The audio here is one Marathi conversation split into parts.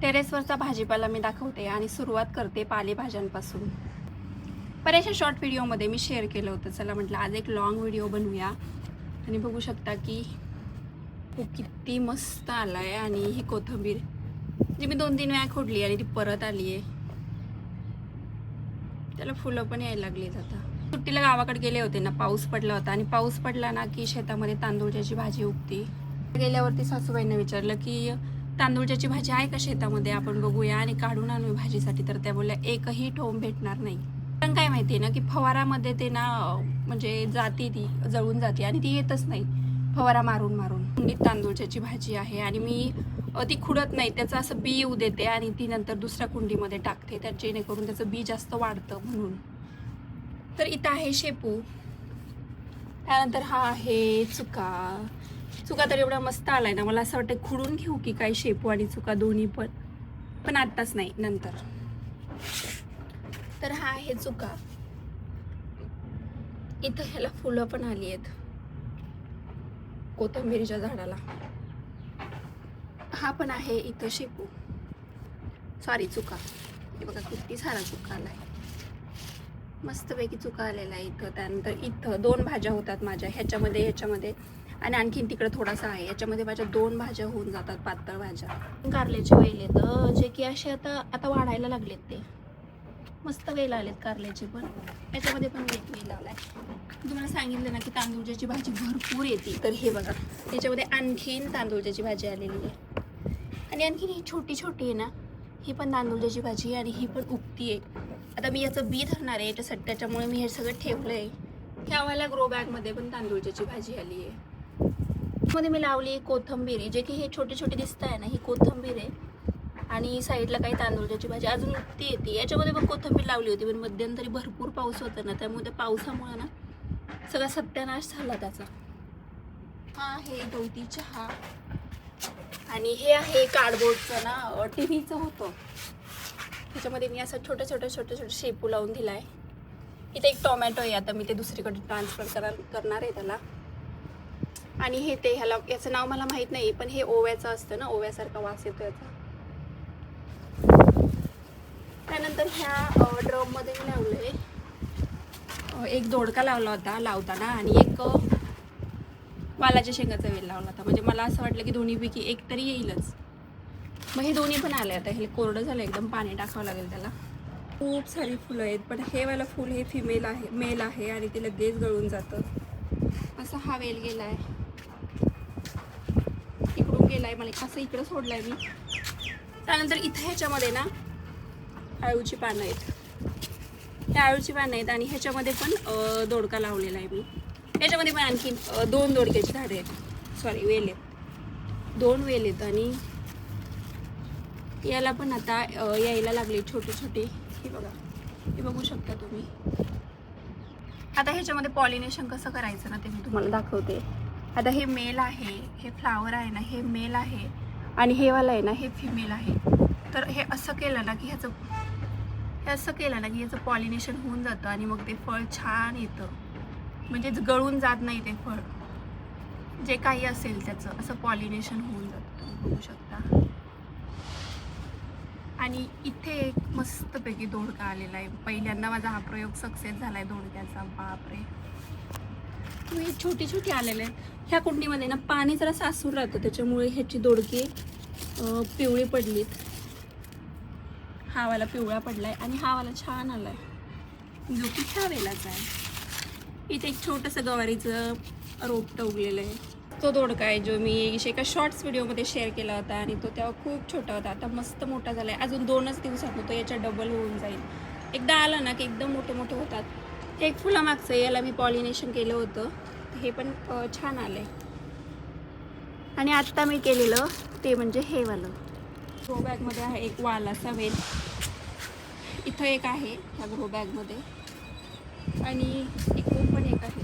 टेरेसवरचा भाजीपाला मी दाखवते आणि सुरुवात करते पालेभाज्यांपासून. बऱ्याचशा शॉर्ट व्हिडिओमध्ये मी शेअर केलं होतं. चला म्हटलं आज एक लॉंग व्हिडिओ बनवूया. आणि बघू शकता की तो किती मस्त आला आहे. आणि ही कोथिंबीर जी मी 2-3 वेळा खोडली आणि ती परत आली आहे. त्याला फुलं पण यायला लागलीत. आता सुट्टीला गावाकडे गेले होते ना, पाऊस पडला होता आणि पाऊस पडला ना की शेतामध्ये तांदूळची भाजी उगती. गेल्यावरती सासूबाईंना विचारलं की तांदूळची भाजी आहे का शेतामध्ये, आपण बघूया आणि काढून आणू भाजीसाठी. तर त्या बोलल्या एकही ठोंब भेटणार नाही. पण काय माहिती आहे ना की फवारामध्ये ते ना म्हणजे जाती, ती जळून जाते आणि ती येतच नाही फवारा मारून मारून. कुंडीत तांदूळची भाजी आहे आणि मी ती खुडत नाही, त्याचं असं बी येऊ देते आणि ती नंतर दुसऱ्या कुंडीमध्ये टाकते, त्या जेणेकरून त्याचं बी जास्त वाढतं म्हणून. तर इथं आहे शेपू, त्यानंतर हा आहे चुका. चुका तर एवढा मस्त आलाय ना, मला असं वाटतं खुडून घेऊ की काय शेपू आणि चुका दोन्ही पण आत्ताच नाही, नंतर. तर हा आहे चुका. इथं ह्याला फुलं पण आली आहेत कोथिंबीरच्या झाडाला. हा पण आहे इथं शेपू, सॉरी चुका. हे बघा किती सारा चुका आलाय, मस्तपैकी चुका आलेला आहे इथं. त्यानंतर इथं 2 भाज्या होतात माझ्या, ह्याच्यामध्ये आणि आणखीन तिकडे थोडासा आहे. याच्यामध्ये माझ्या 2 भाज्या होऊन जातात, पातळ भाज्या. कारल्याचे वेल आहेत जे की असे आता वाढायला लागलेत. ते मस्त वेल आलेत कारल्याचे पण. याच्यामध्ये पण वेल आलाय. तुम्हाला सांगितलं ना की तांदूळची भाजी भरपूर येते. तर हे बघा, याच्यामध्ये आणखीन तांदूळची भाजी आलेली आहे. आणि आणखीन ही छोटी आहे ना, ही पण तांदूळची भाजी आणि ही पण उगती आहे. आता मी याचं बी धरणार आहे याच्यासाठी, त्याच्यामुळे मी हे सगळं ठेवलं आहे. ह्यावाल्या ग्रो बॅगमध्ये पण तांदूळची भाजी आली आहे. मध्ये मी लावली कोथिंबीर, जे की हे छोटे दिसत आहे ना, ही कोथिंबीर आहे. आणि साईडला काही तांदूळची भाजी अजून उगती येते. याच्यामध्ये पण कोथिंबीर लावली होती, पण मध्यंतरी भरपूर पाऊस होता ना, त्यामुळे पावसामुळे ना सगळा सत्यानाश झाला त्याचा. हा आहे गवती चहा आणि हे आहे कार्डबोर्डचं ना, टीव्हीचं होतं. त्याच्यामध्ये मी असं छोटे शेपू लावून दिलाय. इथे एक टोमॅटो आहे, आता मी ते दुसरीकडे ट्रान्सफर करणार आहे त्याला. आणि हे ते याचं नाव मला माहित नाही, पण हे ओव्याचं असतं ना, ओव्यासारखा वास येतो याचा. त्यानंतर ह्या ड्रममध्ये मी लावलंय एक दोडका लावला होता लावताना आणि एक वालाच्या शेंगाचा वेल लावला होता. म्हणजे मला असं वाटलं की दोन्हीपैकी एक तरी येईलच. मग हे दोन्ही पण आले. आता हे कोरडं झालं एकदम, पाणी टाकावं लागेल त्याला. खूप सारी फुलं आहेत, पण हे वाला फुल हे मेल आहे आणि ते लगेच गळून जातं. असं हा वेल गेलाय, इकडून गेलाय, मला असं इकडं सोडलाय मी. त्यानंतर इथं ह्याच्यामध्ये ना आळूची पानं आहेत. ह्या आळूची पानं आहेत आणि ह्याच्यामध्ये पण दोडका लावलेला आहे मी. ह्याच्यामध्ये पण आणखीन 2 दोडक्याची झाडे आहेत, सॉरी वेल आहेत, 2 वेल आहेत. आणि याला पण आता यायला लागले छोटे. हे बघा, हे बघू शकता तुम्ही. आता ह्याच्यामध्ये पॉलिनेशन कसं करायचं ना, ते मी तुम्हाला दाखवते. आता हे मेल आहे, हे फ्लावर आहे ना, हे मेल आहे आणि हे वाला आहे ना, हे फिमेल आहे. तर हे असं केलं ना की याचं पॉलिनेशन होऊन जातं आणि मग ते फळ छान येतं. म्हणजे गळून जात नाही ते फळ, जे काही असेल त्याचं असं पॉलिनेशन होऊन जातं, तुम्ही बघू शकता. आणि इथे एक मस्तपैकी दोडका आलेला आहे. पहिल्यांदा माझा हा प्रयोग सक्सेस झाला आहे दोडक्याचा. बापरे, हे छोटी आलेले आहेत. ह्या कुंडीमध्ये ना पाणी जरा साचून राहतं, त्याच्यामुळे ह्याची दोडके पिवळी पडलीत. हा वाला पिवळा पडलाय आणि हा वाला छान आलाय, जो की ह्या वेलाचा आहे. इथे एक छोटंसं गवारीचं रोपटं उगलेलं आहे. तो दोडका आहे जो मी एका शॉर्ट्स व्हिडिओमध्ये शेअर केला होता आणि तो तेव्हा खूप छोटा होता. आता मस्त मोठा झाला आहे. अजून 2च दिवसात तो याच्या डबल होऊन जाईल. एकदा आलं ना की एकदम मोठे होतात. हे एक फुलामागचं आहे, याला मी पॉलिनेशन केलं होतं, हे पण छान आलं आहे. आणि आत्ता मी केलेलं ते म्हणजे हे वालं. ग्रो बॅगमध्ये आहे एक वालाचा वेल, इथं एक आहे ह्या ग्रो बॅगमध्ये आणि इकडून पण एक आहे,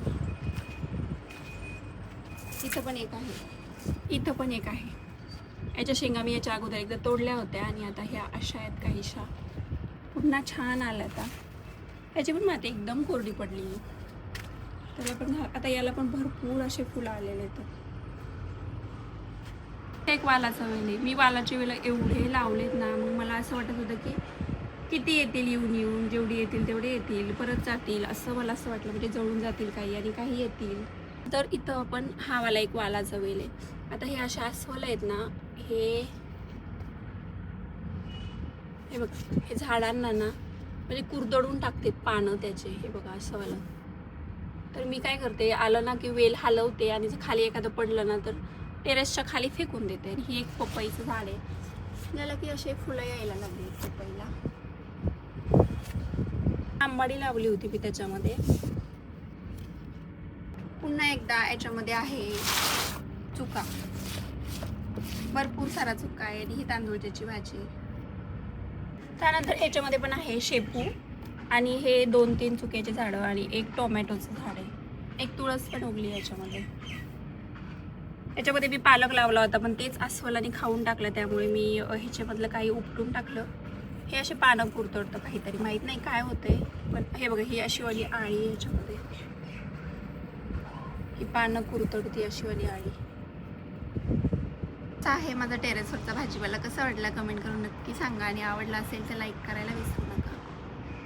इथं पण एक आहे, इथं पण एक आहे. याच्या शेंगा मी याच्या अगोदर एकदा तोडल्या होत्या आणि आता ह्या अशा आहेत काहीशा. पुन्हा छान आलं. आता ह्याची पण माती एकदम कोरडी पडली. त्याला पण आता याला पण भरपूर असे फुलं आलेले आहेत. एक वालाचा वेल आहे. मी वालाचे वेल एवढे लावलेत ना, मग मला असं वाटत होतं की किती येतील येऊन येऊन, जेवढी येतील तेवढे येतील, परत जातील, असं मला असं वाटलं. म्हणजे जळून जातील काही आणि काही येतील. तर इथं आपण हा वाला एक वालाचा वेल आहे. आता हे अशा अस्वल आहेत ना, हे बघा, हे झाडांना ना म्हणजे कुरदडून टाकते पानं त्याचे. हे बघा असं वाला. तर मी काय करते, आलं ना की वेल हलवते आणि जर खाली एखादं पडलं ना तर टेरेसच्या खाली फेकून देते. आणि ही एक पपईचं झाड आहे, ज्याला की असे फुलं यायला लागली पपईला. आंबाडी लावली होती मी त्याच्यामध्ये. पुन्हा एकदा याच्यामध्ये आहे चुका, भरपूर सारा चुका आहे. आणि ही तांदूळची भाजी. त्यानंतर याच्यामध्ये पण आहे शेपू आणि हे 2-3 चुक्याचे झाडं आणि एक टोमॅटोचं झाड आहे. एक तुळस पण उगली याच्यामध्ये. याच्यामध्ये मी पालक लावला होता, पण तेच अस्वलाने खाऊन टाकलं, त्यामुळे मी ह्याच्यामधलं काही उपटून टाकलं. हे असे पानं कुरतडतं काहीतरी, माहीत नाही काय होतंय. पण हे बघा, ही अशी वाली आळी आहे याच्यामध्ये. ही पानं कुरतडती अशी वाली आळी. आहे माझा टेरेसवरचा भाजीपाला. कसा वाटला कमेंट करून नक्की सांगा. आणि आवडला असेल तर लाईक करायला विसरू नका.